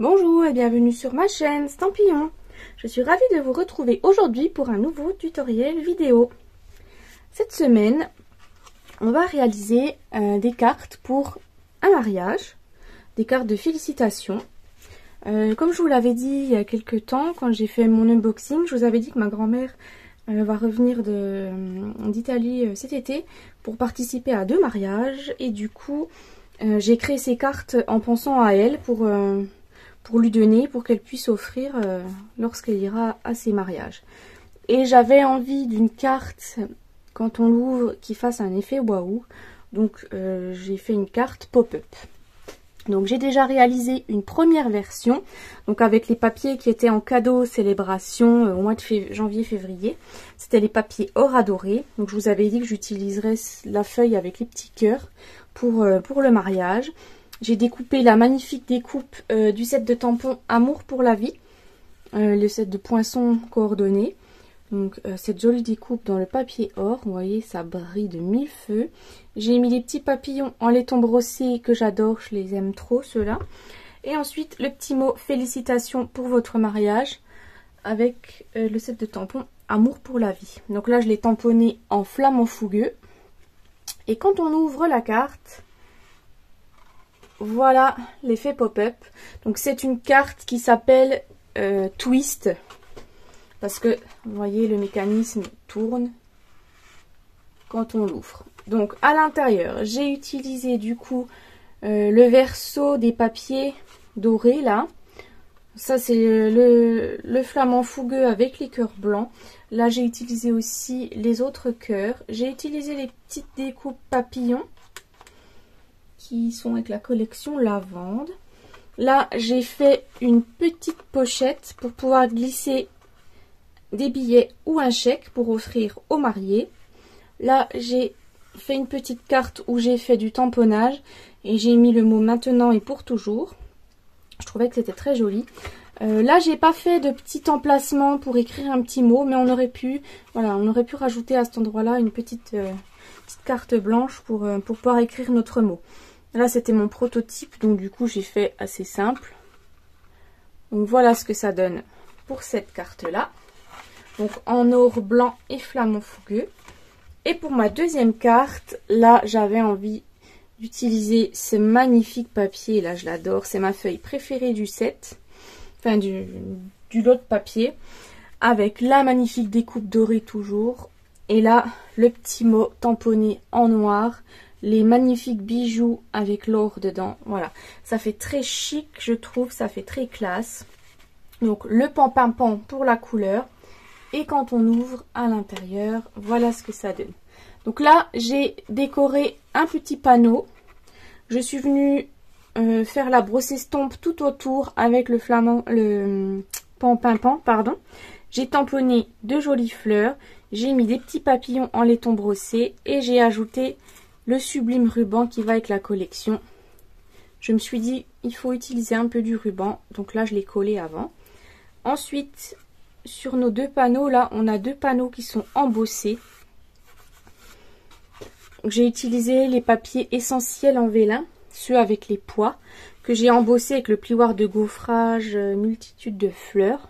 Bonjour et bienvenue sur ma chaîne Stampillon. Je suis ravie de vous retrouver aujourd'hui pour un nouveau tutoriel vidéo. Cette semaine, on va réaliser des cartes pour un mariage, des cartes de félicitations. Comme je vous l'avais dit il y a quelques temps, quand j'ai fait mon unboxing, je vous avais dit que ma grand-mère va revenir d'Italie cet été pour participer à 2 mariages. Et du coup, j'ai créé ces cartes en pensant à elle pour lui donner, pour qu'elle puisse offrir lorsqu'elle ira à ses mariages. Et j'avais envie d'une carte, quand on l'ouvre, qui fasse un effet waouh. Donc j'ai fait une carte pop-up. Donc j'ai déjà réalisé une première version, donc avec les papiers qui étaient en cadeau célébration au mois de janvier-février. C'était les papiers or adoré. Donc je vous avais dit que j'utiliserais la feuille avec les petits cœurs pour le mariage. J'ai découpé la magnifique découpe du set de tampons Amour pour la vie, le set de poinçons coordonnés. Donc cette jolie découpe dans le papier or, vous voyez ça brille de 1000 feux. J'ai mis les petits papillons en laiton brossé que j'adore, je les aime trop ceux-là. Et ensuite le petit mot félicitations pour votre mariage avec le set de tampons Amour pour la vie. Donc là je l'ai tamponné en flamant fougueux. Et quand on ouvre la carte, voilà l'effet pop-up. Donc c'est une carte qui s'appelle Twist. Parce que, vous voyez, le mécanisme tourne quand on l'ouvre. Donc, à l'intérieur, j'ai utilisé du coup le verso des papiers dorés, là. Ça, c'est le flamant fougueux avec les cœurs blancs. Là, j'ai utilisé aussi les autres cœurs. J'ai utilisé les petites découpes papillons qui sont avec la collection lavande. Là, j'ai fait une petite pochette pour pouvoir glisser des billets ou un chèque pour offrir aux mariés. Là, j'ai fait une petite carte où j'ai fait du tamponnage et j'ai mis le mot maintenant et pour toujours. Je trouvais que c'était très joli. Là, j'ai pas fait de petit emplacement pour écrire un petit mot, mais on aurait pu, voilà, on aurait pu rajouter à cet endroit-là une petite carte blanche pour pouvoir écrire notre mot. Là, c'était mon prototype, donc du coup, j'ai fait assez simple. Donc voilà ce que ça donne pour cette carte-là. Donc en or blanc et flamant fougueux. Et pour ma deuxième carte, là j'avais envie d'utiliser ce magnifique papier. Là je l'adore, c'est ma feuille préférée du set. Enfin du lot de papier. Avec la magnifique découpe dorée toujours. Et là le petit mot tamponné en noir. Les magnifiques bijoux avec l'or dedans. Voilà, ça fait très chic je trouve, ça fait très classe. Donc le pan-pimpon pour la couleur. Et quand on ouvre à l'intérieur, voilà ce que ça donne. Donc là, j'ai décoré un petit panneau. Je suis venue faire la brosse estompe tout autour avec le pan-pimpon, pardon. J'ai tamponné 2 jolies fleurs. J'ai mis des petits papillons en laiton brossé. Et j'ai ajouté le sublime ruban qui va avec la collection. Je me suis dit, il faut utiliser un peu du ruban. Donc là, je l'ai collé avant. Ensuite, sur nos 2 panneaux, là, on a 2 panneaux qui sont embossés. J'ai utilisé les papiers essentiels en vélin, ceux avec les pois, que j'ai embossés avec le plioir de gaufrage multitude de fleurs.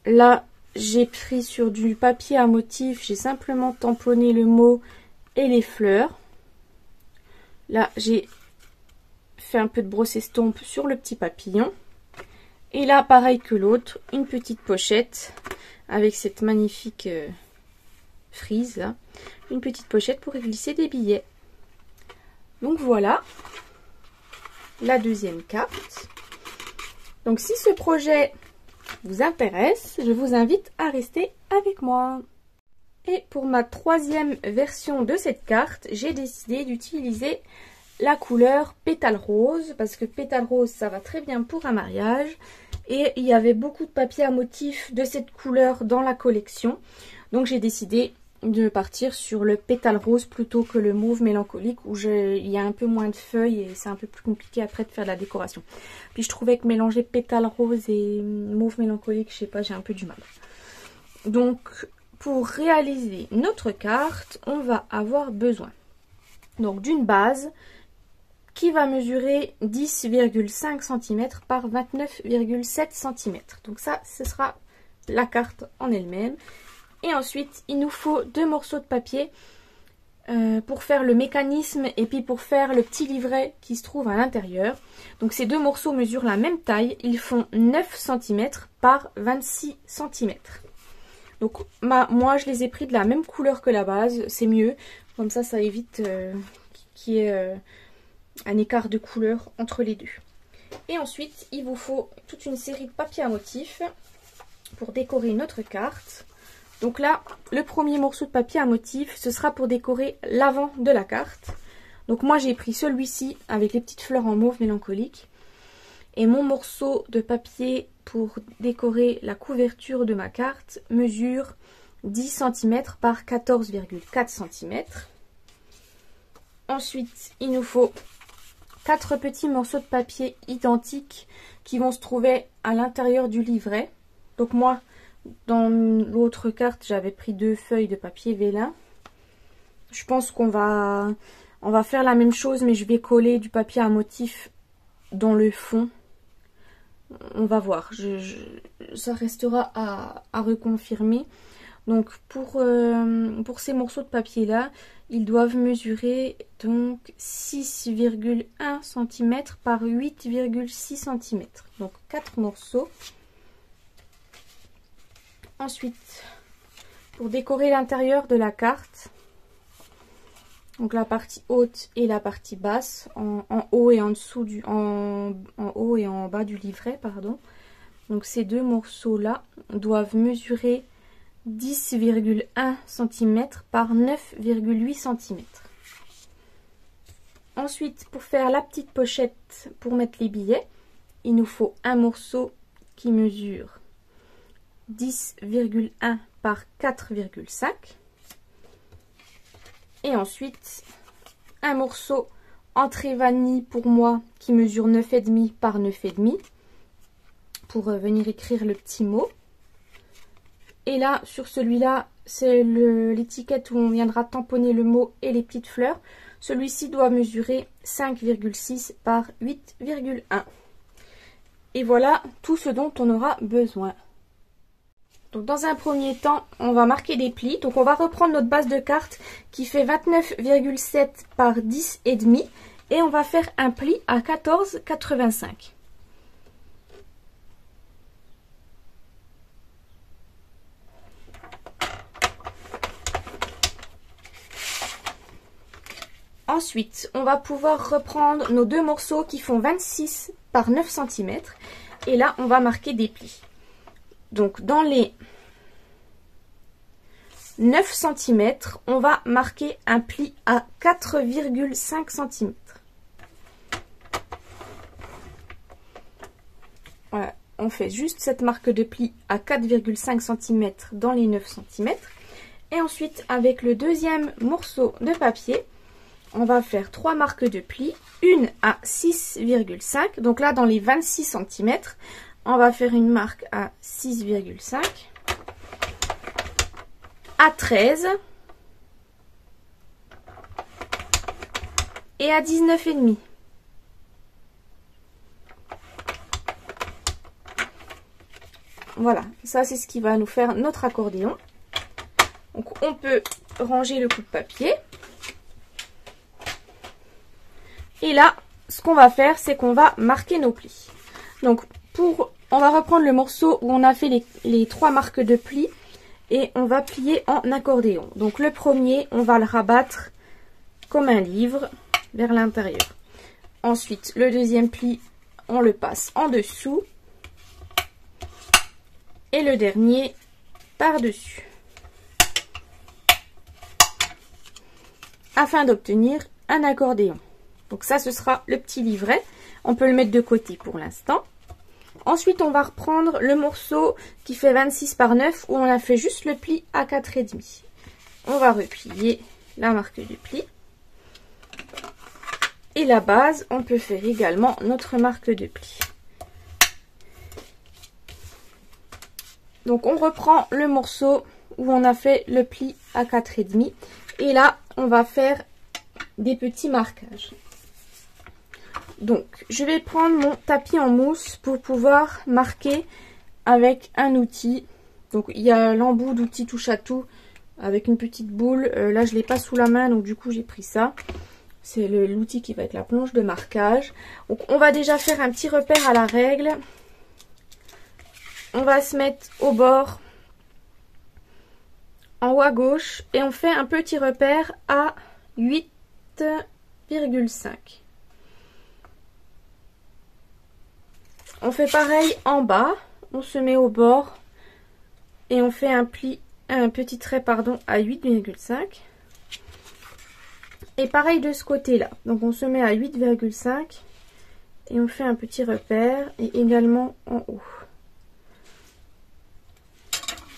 Là, j'ai pris sur du papier à motif, j'ai simplement tamponné le mot et les fleurs. Là, j'ai fait un peu de brosse estompe sur le petit papillon. Et là, pareil que l'autre, une petite pochette avec cette magnifique frise là. Une petite pochette pour y glisser des billets. Donc voilà la deuxième carte. Donc si ce projet vous intéresse, je vous invite à rester avec moi. Et pour ma troisième version de cette carte, j'ai décidé d'utiliser la couleur pétale rose, parce que pétale rose ça va très bien pour un mariage. Et il y avait beaucoup de papier à motif de cette couleur dans la collection. Donc j'ai décidé de partir sur le pétale rose plutôt que le mauve mélancolique où il y a un peu moins de feuilles et c'est un peu plus compliqué après de faire de la décoration. Puis je trouvais que mélanger pétale rose et mauve mélancolique, je sais pas, j'ai un peu du mal. Donc pour réaliser notre carte, on va avoir besoin donc d'une base qui va mesurer 10,5 cm par 29,7 cm. Donc ça, ce sera la carte en elle-même. Et ensuite, il nous faut 2 morceaux de papier pour faire le mécanisme et puis pour faire le petit livret qui se trouve à l'intérieur. Donc ces 2 morceaux mesurent la même taille. Ils font 9 cm par 26 cm. Donc moi, je les ai pris de la même couleur que la base. C'est mieux. Comme ça évite qu'il y ait un écart de couleur entre les deux. Et ensuite, il vous faut toute une série de papiers à motifs pour décorer notre carte. Donc là, le premier morceau de papier à motif, ce sera pour décorer l'avant de la carte. Donc moi, j'ai pris celui-ci avec les petites fleurs en mauve mélancolique. Et mon morceau de papier pour décorer la couverture de ma carte mesure 10 cm par 14,4 cm. Ensuite, il nous faut 4 petits morceaux de papier identiques qui vont se trouver à l'intérieur du livret. Donc moi, dans l'autre carte, j'avais pris 2 feuilles de papier vélin. Je pense qu'on va faire la même chose, mais je vais coller du papier à motif dans le fond. On va voir. Ça restera à reconfirmer. Donc pour ces morceaux de papier là, ils doivent mesurer donc 6,1 cm par 8,6 cm. Donc 4 morceaux. Ensuite, pour décorer l'intérieur de la carte, donc la partie haute et la partie basse, en haut et en dessous en haut et en bas du livret, pardon. Donc ces 2 morceaux là doivent mesurer 10,1 cm par 9,8 cm. Ensuite, pour faire la petite pochette pour mettre les billets, il nous faut un morceau qui mesure 10,1 par 4,5. Et ensuite, un morceau entrée vanille pour moi qui mesure 9,5 par 9,5 pour venir écrire le petit mot. Et là, sur celui-là, c'est l'étiquette où on viendra tamponner le mot et les petites fleurs. Celui-ci doit mesurer 5,6 par 8,1. Et voilà tout ce dont on aura besoin. Donc dans un premier temps, on va marquer des plis. Donc on va reprendre notre base de carte qui fait 29,7 par 10,5 et on va faire un pli à 14,85. Ensuite, on va pouvoir reprendre nos 2 morceaux qui font 26 par 9 cm et là, on va marquer des plis. Donc dans les 9 cm, on va marquer un pli à 4,5 cm. Voilà, on fait juste cette marque de pli à 4,5 cm dans les 9 cm. Et ensuite, avec le deuxième morceau de papier, on va faire 3 marques de pli, une à 6,5. Donc là, dans les 26 cm, on va faire une marque à 6,5, à 13 et à 19,5. Voilà, ça c'est ce qui va nous faire notre accordéon. Donc on peut ranger le coup de papier. Et là, ce qu'on va faire, c'est qu'on va marquer nos plis. Donc on va reprendre le morceau où on a fait les 3 marques de plis et on va plier en accordéon. Donc le premier, on va le rabattre comme un livre vers l'intérieur. Ensuite, le deuxième pli, on le passe en dessous. Et le dernier, par-dessus. Afin d'obtenir un accordéon. Donc ça, ce sera le petit livret. On peut le mettre de côté pour l'instant. Ensuite, on va reprendre le morceau qui fait 26 par 9 où on a fait juste le pli à 4,5. On va replier la marque du pli. Et la base, on peut faire également notre marque de pli. Donc on reprend le morceau où on a fait le pli à 4,5. Et là, on va faire des petits marquages. Donc, je vais prendre mon tapis en mousse pour pouvoir marquer avec un outil. Donc, il y a l'embout d'outil touche à tout avec une petite boule. Là, je ne l'ai pas sous la main, donc du coup, j'ai pris ça. C'est l'outil qui va être la planche de marquage. Donc, on va déjà faire un petit repère à la règle. On va se mettre au bord, en haut à gauche, et on fait un petit repère à 8,5. On fait pareil en bas, on se met au bord et on fait un petit trait pardon, à 8,5. Et pareil de ce côté-là. Donc on se met à 8,5 et on fait un petit repère et également en haut.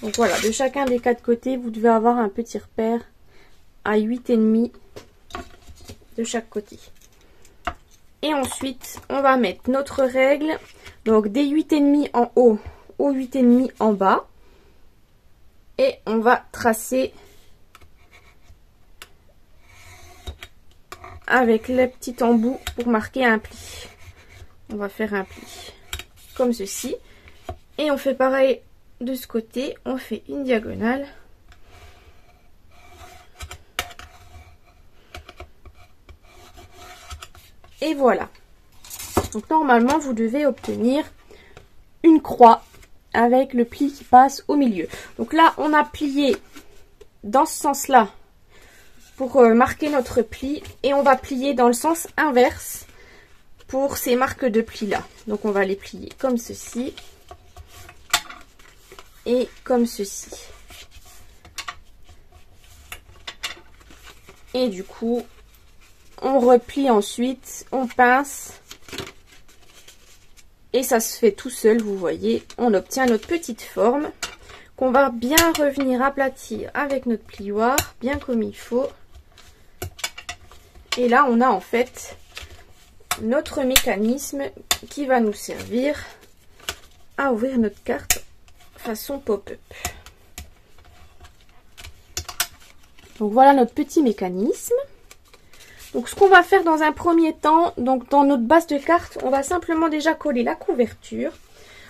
Donc voilà, de chacun des quatre côtés, vous devez avoir un petit repère à 8,5 de chaque côté. Et ensuite, on va mettre notre règle, donc des 8,5 en haut aux 8,5 en bas. Et on va tracer avec le petit embout pour marquer un pli. On va faire un pli comme ceci. Et on fait pareil de ce côté, on fait une diagonale. Et voilà. Donc normalement, vous devez obtenir une croix avec le pli qui passe au milieu. Donc là, on a plié dans ce sens-là pour marquer notre pli. Et on va plier dans le sens inverse pour ces marques de pli-là. Donc on va les plier comme ceci. Et comme ceci. Et du coup, on replie ensuite, on pince. Et ça se fait tout seul, vous voyez. On obtient notre petite forme qu'on va bien revenir aplatir avec notre plioir, bien comme il faut. Et là, on a en fait notre mécanisme qui va nous servir à ouvrir notre carte façon pop-up. Donc voilà notre petit mécanisme. Donc ce qu'on va faire dans un premier temps, donc dans notre base de carte, on va simplement déjà coller la couverture.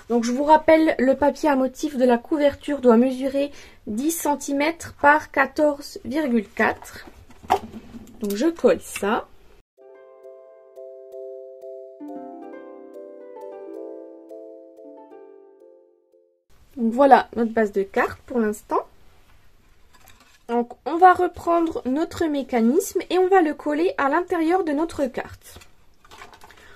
Donc je vous rappelle, le papier à motif de la couverture doit mesurer 10 cm par 14,4. Donc je colle ça. Donc voilà notre base de carte pour l'instant. Donc on va reprendre notre mécanisme et on va le coller à l'intérieur de notre carte.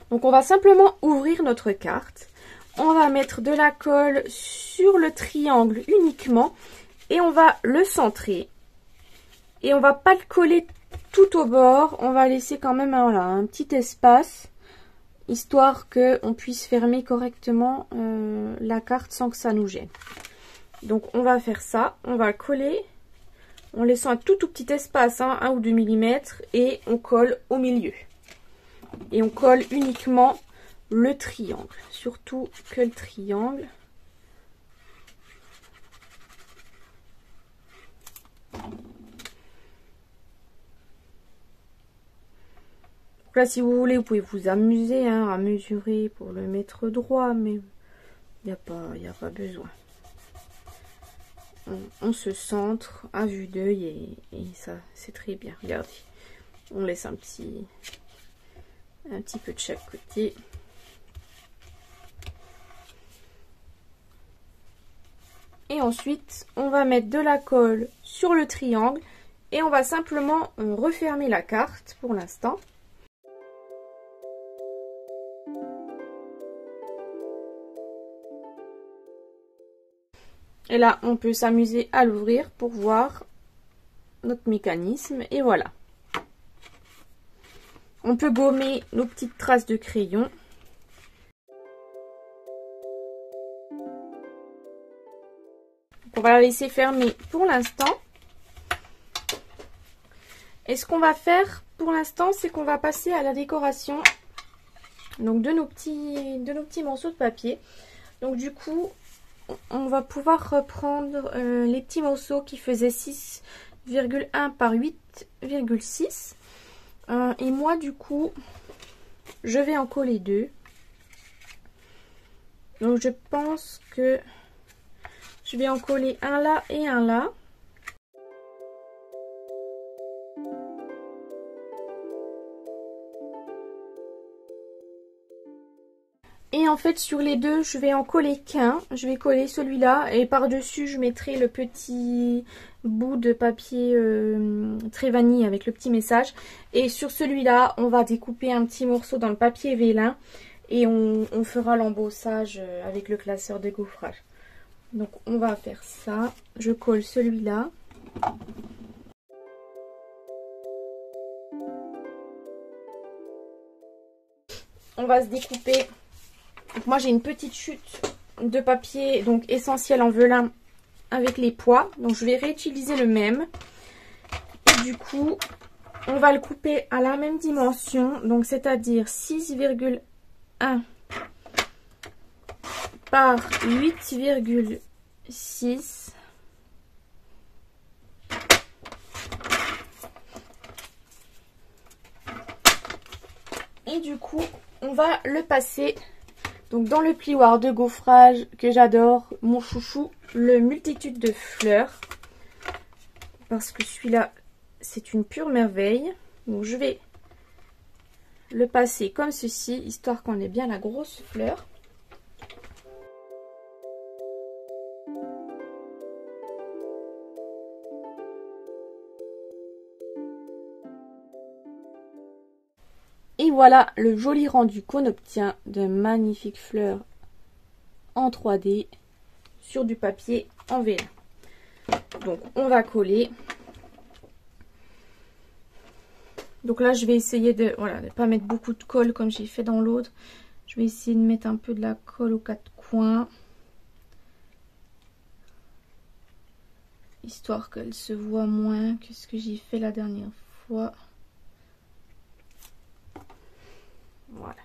Donc on va simplement ouvrir notre carte. On va mettre de la colle sur le triangle uniquement et on va le centrer. Et on va pas le coller tout au bord, on va laisser quand même voilà, un petit espace, histoire qu'on puisse fermer correctement la carte sans que ça nous gêne. Donc on va faire ça, on va coller en laissant un tout petit espace, hein, 1 ou 2 mm, et on colle au milieu. Et on colle uniquement le triangle, surtout que le triangle. Là, si vous voulez, vous pouvez vous amuser hein, à mesurer pour le mettre droit, mais il n'y a pas besoin. On se centre à vue d'œil et ça, c'est très bien. Regardez, on laisse un petit peu de chaque côté. Et ensuite, on va mettre de la colle sur le triangle et on va simplement refermer la carte pour l'instant. Et là, on peut s'amuser à l'ouvrir pour voir notre mécanisme. Et voilà. On peut gommer nos petites traces de crayon. On va la laisser fermer pour l'instant. Et ce qu'on va faire pour l'instant, c'est qu'on va passer à la décoration donc de nos petits morceaux de papier. Donc du coup, on va pouvoir reprendre les petits morceaux qui faisaient 6,1 par 8,6. Et moi du coup, je vais en coller 2. Donc je pense que je vais en coller un là et un là. Et en fait sur les deux je vais en coller qu'un. Je vais coller celui-là et par-dessus je mettrai le petit bout de papier très vanille avec le petit message. Et sur celui-là on va découper un petit morceau dans le papier vélin et on fera l'embossage avec le classeur de gaufrage. Donc on va faire ça. Je colle celui-là. On va se découper. Donc moi j'ai une petite chute de papier donc essentiel en velin avec les pois. Donc je vais réutiliser le même. Et du coup on va le couper à la même dimension. Donc c'est-à-dire 6,1 par 8,6. Et du coup on va le passer donc dans le plioir de gaufrage que j'adore, mon chouchou, le multitude de fleurs, parce que celui-là c'est une pure merveille. Donc je vais le passer comme ceci histoire qu'on ait bien la grosse fleur. Et voilà le joli rendu qu'on obtient de magnifiques fleurs en 3D sur du papier en vélin. Donc on va coller. Donc là je vais essayer de ne pas mettre beaucoup de colle comme j'ai fait dans l'autre. Je vais essayer de mettre un peu de la colle aux quatre coins. Histoire qu'elle se voit moins que ce que j'ai fait la dernière fois. Voilà.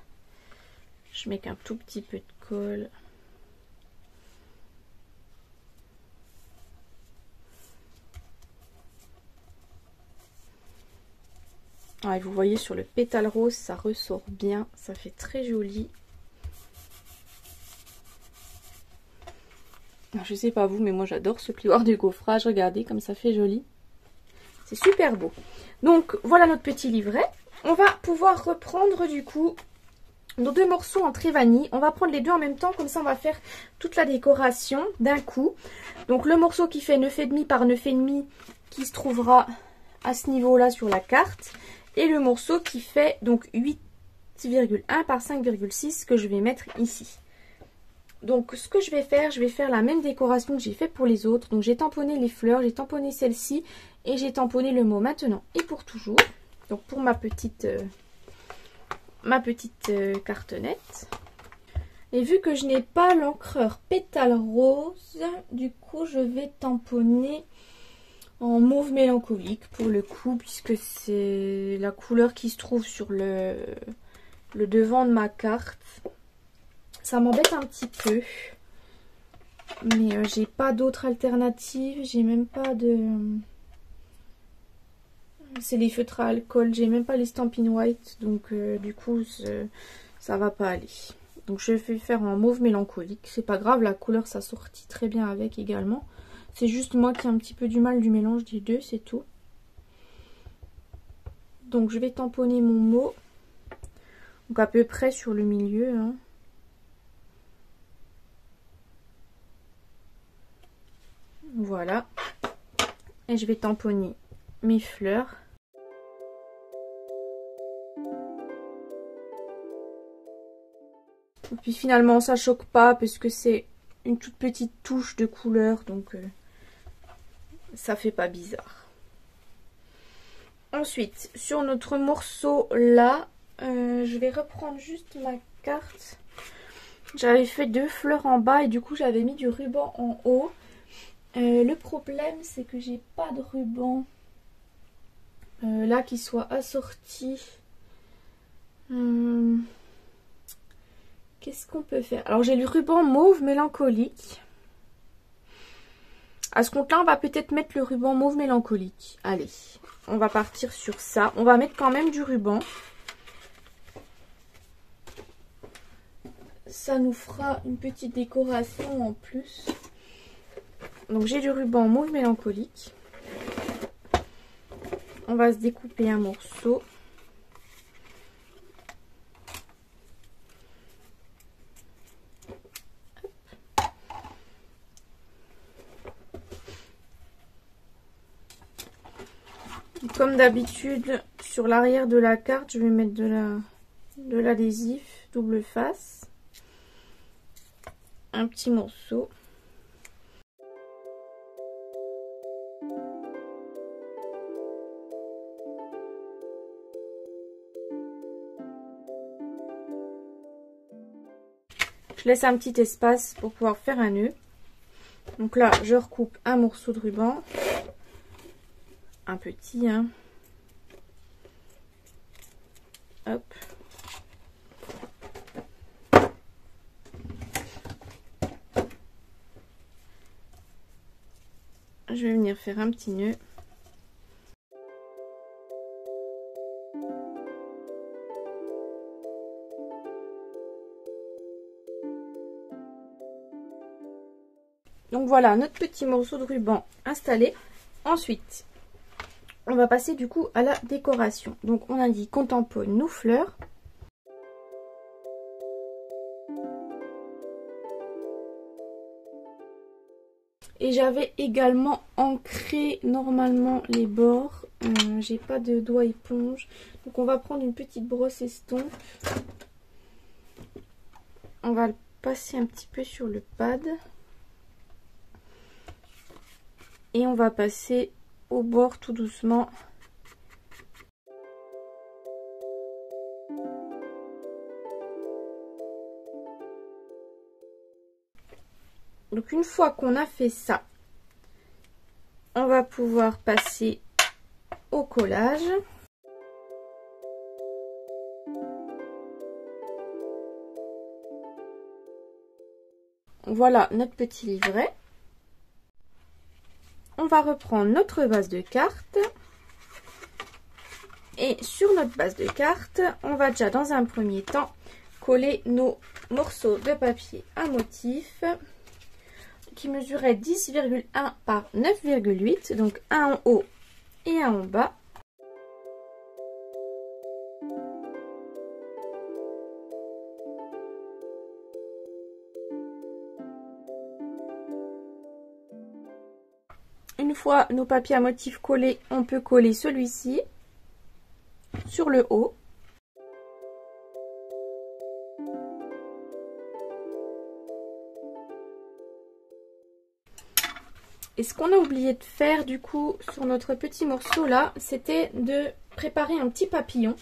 Je mets qu'un tout petit peu de colle. Ah, et vous voyez sur le pétale rose, ça ressort bien. Ça fait très joli. Je sais pas vous, mais moi j'adore ce plioir de gaufrage. Regardez comme ça fait joli. C'est super beau. Donc voilà notre petit livret. On va pouvoir reprendre du coup nos deux morceaux en très vanille. On va prendre les deux en même temps, comme ça on va faire toute la décoration d'un coup. Donc le morceau qui fait 9,5 par 9,5 qui se trouvera à ce niveau là sur la carte. Et le morceau qui fait donc 8,1 par 5,6 que je vais mettre ici. Donc ce que je vais faire la même décoration que j'ai fait pour les autres. Donc j'ai tamponné les fleurs, j'ai tamponné celle-ci et j'ai tamponné le mot maintenant et pour toujours. Donc pour ma petite cartonnette. Et vu que je n'ai pas l'encreur pétale rose, du coup je vais tamponner en mauve mélancolique pour le coup, puisque c'est la couleur qui se trouve sur le devant de ma carte. Ça m'embête un petit peu, mais j'ai pas d'autre alternative. J'ai même pas de... C'est les feutres à alcool, j'ai même pas les Stampin' White, donc du coup ça va pas aller. Donc je vais faire en mauve mélancolique, c'est pas grave, la couleur s'assortit très bien avec également. C'est juste moi qui ai un petit peu du mal du mélange des deux, c'est tout. Donc je vais tamponner mon mot, donc à peu près sur le milieu, hein. Voilà, et je vais tamponner mes fleurs. Et puis finalement ça choque pas parce que c'est une toute petite touche de couleur, donc ça fait pas bizarre. Ensuite sur notre morceau là, je vais reprendre juste ma carte. J'avais fait 2 fleurs en bas et du coup j'avais mis du ruban en haut. Le problème c'est que j'ai pas de ruban là qui soit assorti. Qu'est-ce qu'on peut faire? Alors j'ai le ruban mauve mélancolique. À ce compte-là, on va peut-être mettre le ruban mauve mélancolique. Allez, on va partir sur ça. On va mettre quand même du ruban. ça nous fera une petite décoration en plus. Donc j'ai du ruban mauve mélancolique. On va se découper un morceau. Comme d'habitude, sur l'arrière de la carte, je vais mettre de l'adhésif double face. Un petit morceau. Je laisse un petit espace pour pouvoir faire un nœud. Donc là, je recoupe un morceau de ruban. Un petit, hein. Hop. Je vais venir faire un petit nœud. Donc voilà, notre petit morceau de ruban installé. Ensuite, on va passer du coup à la décoration. Donc on a dit qu'on tamponne nos fleurs. Et j'avais également ancré normalement les bords. J'ai pas de doigt éponge. Donc on va prendre une petite brosse estompe. On va le passer un petit peu sur le pad. Et on va passer au bord tout doucement. Donc une fois qu'on a fait ça, on va pouvoir passer au collage. Voilà notre petit livret. On va reprendre notre base de cartes. Et sur notre base de cartes, on va déjà dans un premier temps coller nos morceaux de papier à motif qui mesurait 10,1 par 9,8, donc un en haut et un en bas. Une fois nos papiers à motif collés, on peut coller celui-ci sur le haut. Et ce qu'on a oublié de faire du coup sur notre petit morceau là, c'était de préparer un petit papillon.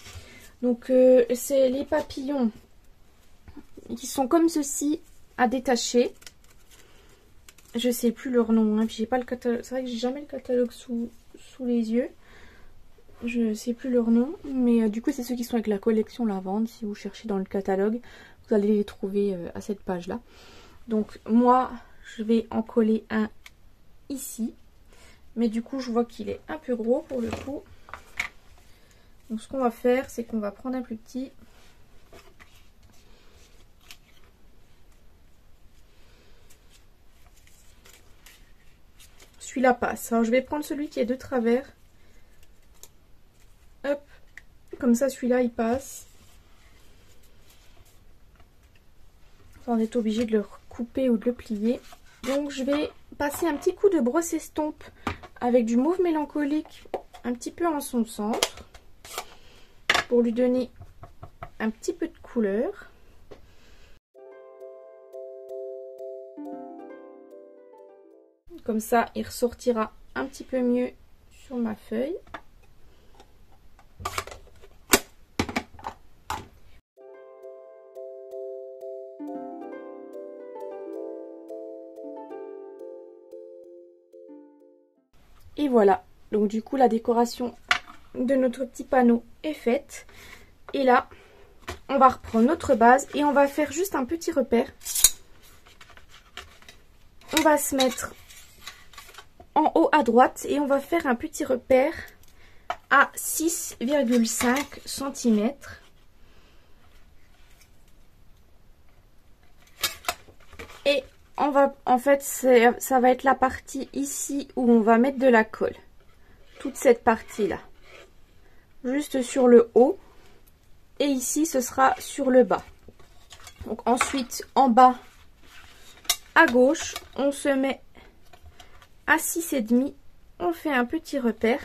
Donc c'est les papillons qui sont comme ceci à détacher. Je sais plus leur nom, hein, puis j'ai pas le catalogue. C'est vrai que j'ai jamais le catalogue sous les yeux. Je sais plus leur nom, mais du coup c'est ceux qui sont avec la collection Lavande. Si vous cherchez dans le catalogue, vous allez les trouver à cette page là. Donc moi je vais en coller un ici, mais du coup je vois qu'il est un peu gros pour le coup. Donc ce qu'on va faire, c'est qu'on va prendre un plus petit. Celui-là passe. Alors je vais prendre celui qui est de travers. Hop, comme ça celui-là il passe. Enfin, on est obligé de le couper ou de le plier. Donc je vais passer un petit coup de brosse estompe avec du mauve mélancolique un petit peu en son centre pour lui donner un petit peu de couleur. Comme ça il ressortira un petit peu mieux sur ma feuille. Et voilà, donc du coup la décoration de notre petit panneau est faite. Et là, on va reprendre notre base et on va faire juste un petit repère. On va se mettre en haut à droite et on va faire un petit repère à 6,5 cm. Et on va, en fait, ça va être la partie ici où on va mettre de la colle. Toute cette partie-là. Juste sur le haut. Et ici, ce sera sur le bas. Donc ensuite, en bas, à gauche, on se met à 6,5. On fait un petit repère.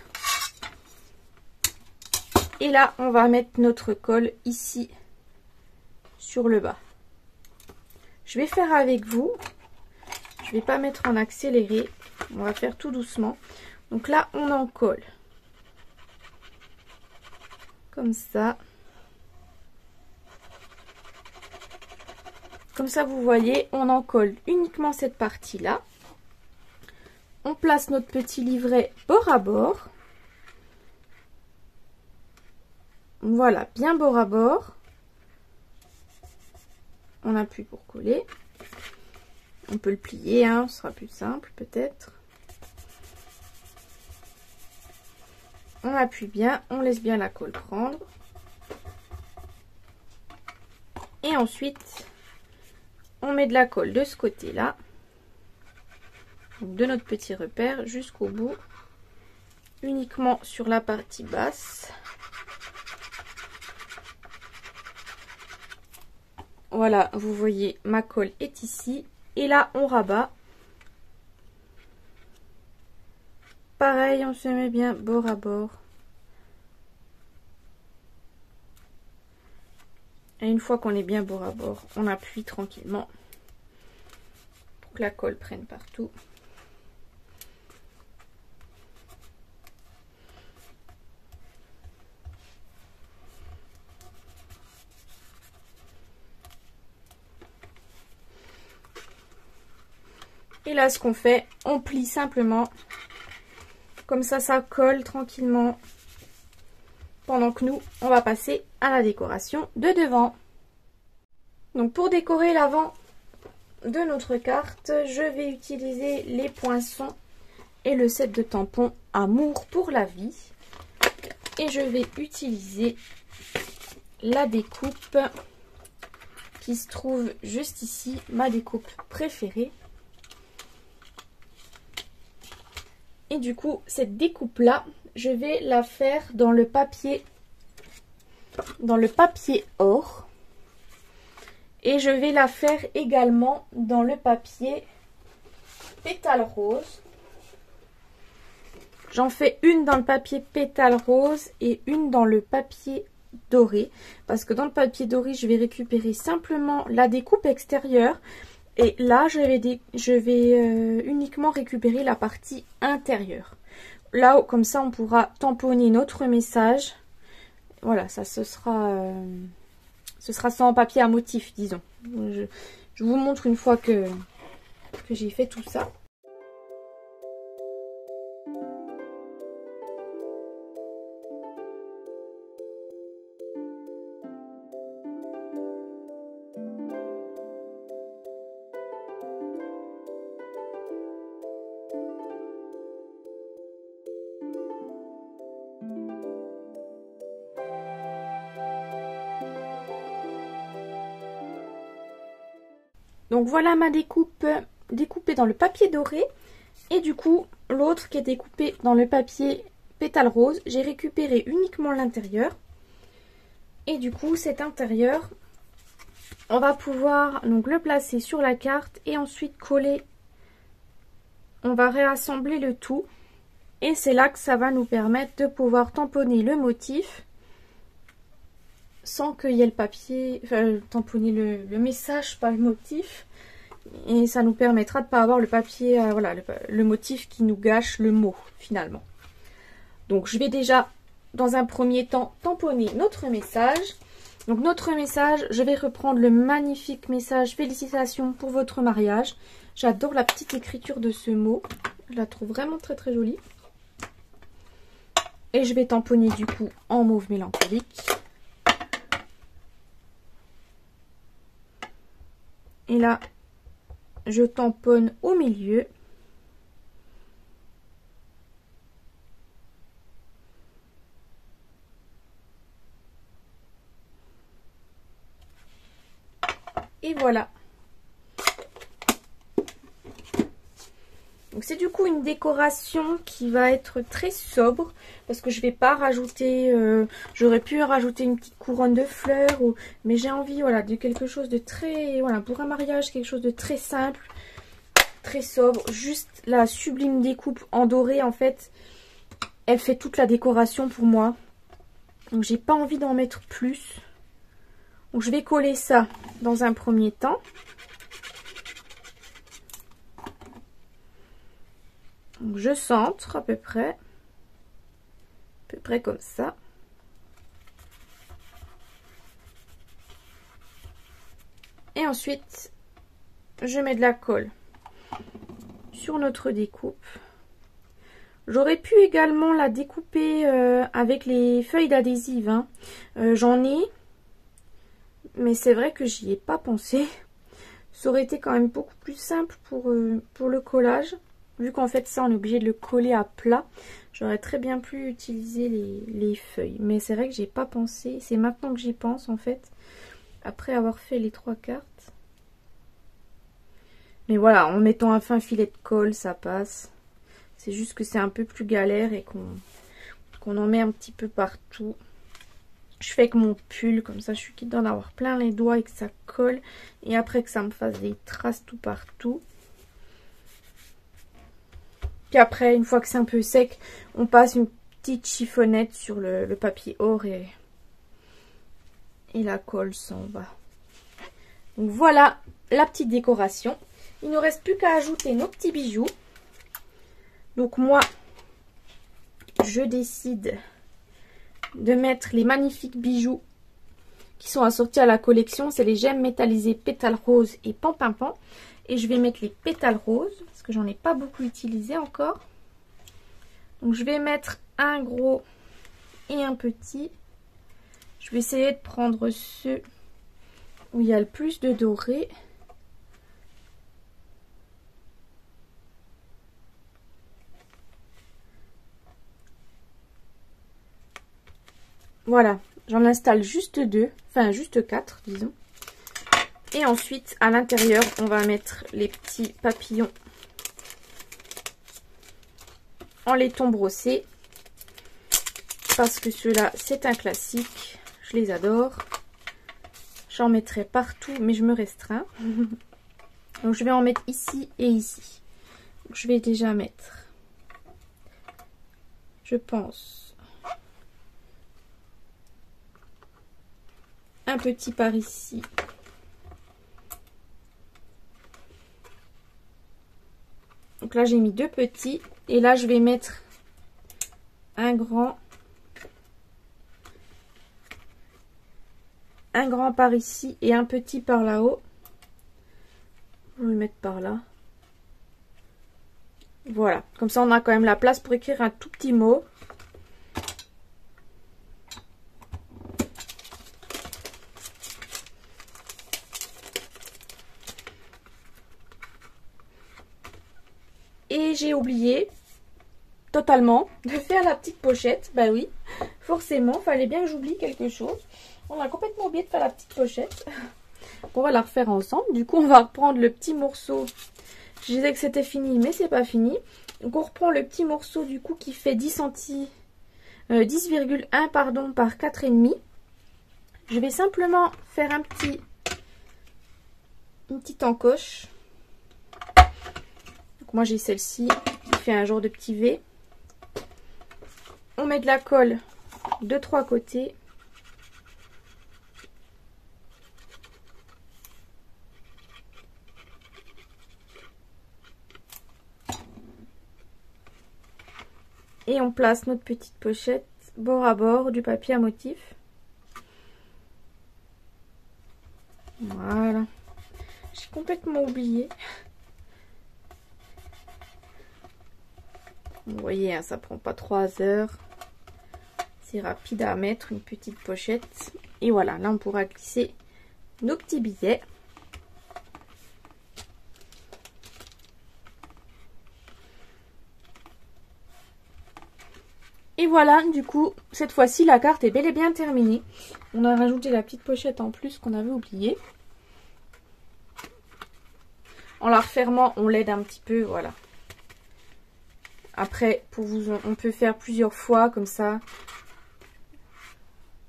Et là, on va mettre notre colle ici, sur le bas. Je vais faire avec vous. Je vais pas mettre en accéléré. On va faire tout doucement. Donc là, on en colle. Comme ça. Comme ça, vous voyez, on en colle uniquement cette partie-là. On place notre petit livret bord à bord. Voilà, bien bord à bord. On appuie pour coller. On peut le plier, hein, ce sera plus simple peut-être. On appuie bien, on laisse bien la colle prendre. Et ensuite, on met de la colle de ce côté-là. De notre petit repère jusqu'au bout. Uniquement sur la partie basse. Voilà, vous voyez, ma colle est ici. Et là, on rabat. Pareil, on se met bien bord à bord. Et une fois qu'on est bien bord à bord, on appuie tranquillement pour que la colle prenne partout. Et là, ce qu'on fait, on plie simplement. Comme ça, ça colle tranquillement. Pendant que nous, on va passer à la décoration de devant. Donc, pour décorer l'avant de notre carte, je vais utiliser les poinçons et le set de tampons Amour pour la vie. Et je vais utiliser la découpe qui se trouve juste ici, ma découpe préférée. Et du coup, cette découpe-là, je vais la faire dans le papier or. Et je vais la faire également dans le papier pétale rose. J'en fais une dans le papier pétale rose et une dans le papier doré. Parce que dans le papier doré, je vais récupérer simplement la découpe extérieure. Et là, je vais uniquement récupérer la partie intérieure. Là, comme ça, on pourra tamponner notre message. Voilà, ça ce sera sans papier à motif, disons. Je vous montre une fois que j'ai fait tout ça. Donc voilà ma découpe découpée dans le papier doré. Et du coup, l'autre qui est découpée dans le papier pétale rose, j'ai récupéré uniquement l'intérieur. Et du coup, cet intérieur, on va pouvoir donc le placer sur la carte et ensuite coller. On va réassembler le tout. Et c'est là que ça va nous permettre de pouvoir tamponner le motif sans qu'il y ait le papier, enfin tamponner le message, pas le motif. Et ça nous permettra de ne pas avoir le papier, voilà, le motif qui nous gâche le mot finalement. Donc je vais déjà dans un premier temps tamponner notre message. Donc notre message, je vais reprendre le magnifique message: félicitations pour votre mariage. J'adore la petite écriture de ce mot. Je la trouve vraiment très très jolie. Et je vais tamponner du coup en mauve mélancolique. Et là, je tamponne au milieu. Et voilà. Donc c'est du coup une décoration qui va être très sobre parce que je vais pas rajouter, j'aurais pu rajouter une petite couronne de fleurs, mais j'ai envie voilà, de quelque chose de très, voilà, pour un mariage, quelque chose de très simple, très sobre. Juste la sublime découpe en doré en fait, elle fait toute la décoration pour moi. Donc j'ai pas envie d'en mettre plus. Donc je vais coller ça dans un premier temps. Donc je centre à peu près comme ça. Et ensuite, je mets de la colle sur notre découpe. J'aurais pu également la découper avec les feuilles d'adhésive. Hein. J'en ai, mais c'est vrai que j'y ai pas pensé. Ça aurait été quand même beaucoup plus simple pour le collage. Vu qu'en fait ça on est obligé de le coller à plat, j'aurais très bien pu utiliser les feuilles. Mais c'est vrai que j'ai pas pensé, c'est maintenant que j'y pense en fait, après avoir fait les 3 cartes. Mais voilà, en mettant un fin filet de colle ça passe. C'est juste que c'est un peu plus galère et qu'on en met un petit peu partout. Je fais avec mon pull, comme ça je suis quitte d'en avoir plein les doigts et que ça colle. Et après que ça me fasse des traces tout partout. Puis après, une fois que c'est un peu sec, on passe une petite chiffonnette sur le papier or et la colle s'en va. Donc voilà la petite décoration. Il ne nous reste plus qu'à ajouter nos petits bijoux. Donc moi, je décide de mettre les magnifiques bijoux qui sont assortis à la collection. C'est les gemmes métallisées pétales roses et pampimpan. Et je vais mettre les pétales roses parce que j'en ai pas beaucoup utilisé encore. Donc je vais mettre un gros et un petit. Je vais essayer de prendre ceux où il y a le plus de doré. Voilà, j'en installe juste 2, enfin juste 4 disons. Et ensuite, à l'intérieur, on va mettre les petits papillons en laiton brossé. Parce que ceux-là, c'est un classique. Je les adore. J'en mettrai partout, mais je me restreins. Donc, je vais en mettre ici et ici. Donc, je vais déjà mettre, je pense, un petit par ici. Donc là j'ai mis 2 petits et là je vais mettre un grand par ici et un petit par là-haut. Je vais le mettre par là. Voilà, comme ça on a quand même la place pour écrire un tout petit mot. Et j'ai oublié totalement de faire la petite pochette. Bah oui, forcément, fallait bien que j'oublie quelque chose. On a complètement oublié de faire la petite pochette. On va la refaire ensemble. Du coup, on va reprendre le petit morceau. Je disais que c'était fini, mais c'est pas fini. Donc on reprend le petit morceau du coup qui fait 10,1 pardon par 4,5. Je vais simplement faire une petite encoche. Donc moi j'ai celle-ci qui fait un genre de petit V. On met de la colle de 3 côtés. Et on place notre petite pochette bord à bord du papier à motif. Voilà. J'ai complètement oublié. Vous voyez, hein, ça prend pas 3 heures. C'est rapide à mettre, une petite pochette. Et voilà, là on pourra glisser nos petits billets. Et voilà, du coup, cette fois-ci, la carte est bel et bien terminée. On a rajouté la petite pochette en plus qu'on avait oubliée. En la refermant, on l'aide un petit peu, voilà. Après, on peut faire plusieurs fois, comme ça,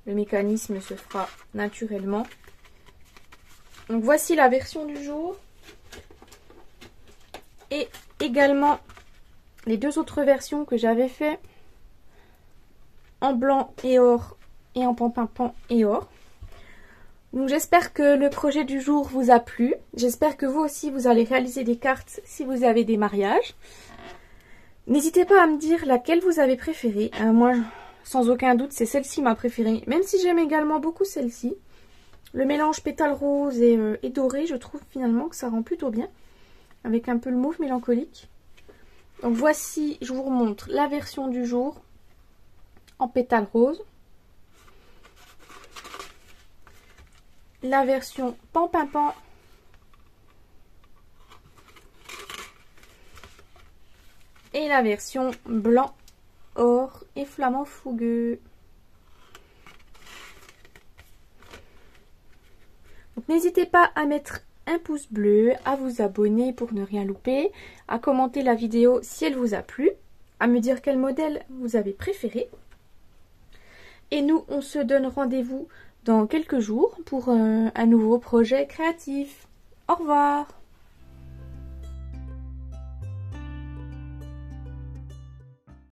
le mécanisme se fera naturellement. Donc voici la version du jour. Et également les deux autres versions que j'avais fait en blanc et or et en pan-pan et or. Donc j'espère que le projet du jour vous a plu. J'espère que vous aussi vous allez réaliser des cartes si vous avez des mariages. N'hésitez pas à me dire laquelle vous avez préférée. Moi, sans aucun doute, c'est celle-ci ma préférée. Même si j'aime également beaucoup celle-ci. Le mélange pétale rose et doré, je trouve finalement que ça rend plutôt bien. Avec un peu le mauve mélancolique. Donc voici, je vous remontre la version du jour en pétale rose. La version pan-pan-pan. Et la version blanc, or et flamant fougueux. Donc n'hésitez pas à mettre un pouce bleu, à vous abonner pour ne rien louper, à commenter la vidéo si elle vous a plu, à me dire quel modèle vous avez préféré. Et nous, on se donne rendez-vous dans quelques jours pour un nouveau projet créatif. Au revoir!